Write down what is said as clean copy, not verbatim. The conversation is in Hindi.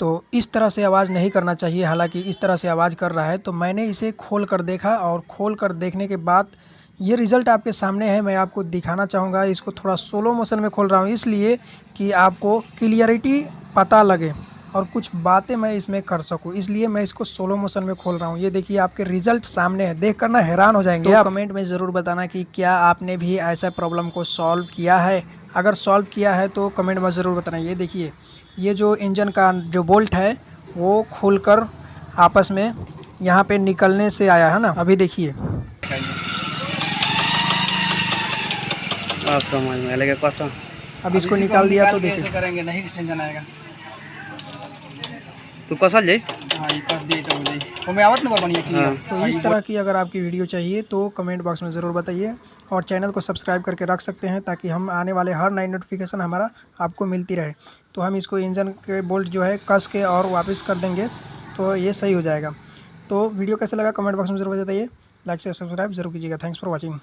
तो इस तरह से आवाज़ नहीं करना चाहिए, हालांकि इस तरह से आवाज़ कर रहा है। तो मैंने इसे खोल कर देखा और खोल कर देखने के बाद ये रिज़ल्ट आपके सामने है। मैं आपको दिखाना चाहूँगा। इसको थोड़ा स्लो मोशन में खोल रहा हूँ इसलिए कि आपको क्लियरिटी पता लगे और कुछ बातें मैं इसमें कर सकूँ, इसलिए मैं इसको स्लो मोशन में खोल रहा हूँ। ये देखिए आपके रिज़ल्ट सामने है, देख कर ना हैरान हो जाएंगे। तो कमेंट में ज़रूर बताना कि क्या आपने भी ऐसा प्रॉब्लम को सॉल्व किया है। अगर सॉल्व किया है तो कमेंट में ज़रूर बताना। ये देखिए, ये जो इंजन का जो बोल्ट है वो खुलकर आपस में यहाँ पे निकलने से आया है ना। अभी देखिए, आप समझ में लगे कसम। अब इसको निकाल दिया तो देखिए करेंगे नहीं टेंशन आएगा। तू कसल जाए। हाँ ये कर दिए तो बोले वो मैं आवत ना बढ़िया क्लियर। तो इस तरह की अगर आपकी वीडियो चाहिए तो कमेंट बॉक्स में ज़रूर बताइए और चैनल को सब्सक्राइब करके रख सकते हैं ताकि हम आने वाले हर नई नोटिफिकेशन हमारा आपको मिलती रहे। तो हम इसको इंजन के बोल्ट जो है कस के और वापस कर देंगे तो ये सही हो जाएगा। तो वीडियो कैसे लगा कमेंट बॉक्स में ज़रूर बताइए। लाइक से सब्सक्राइब जरूर कीजिएगा। Thanks for watching.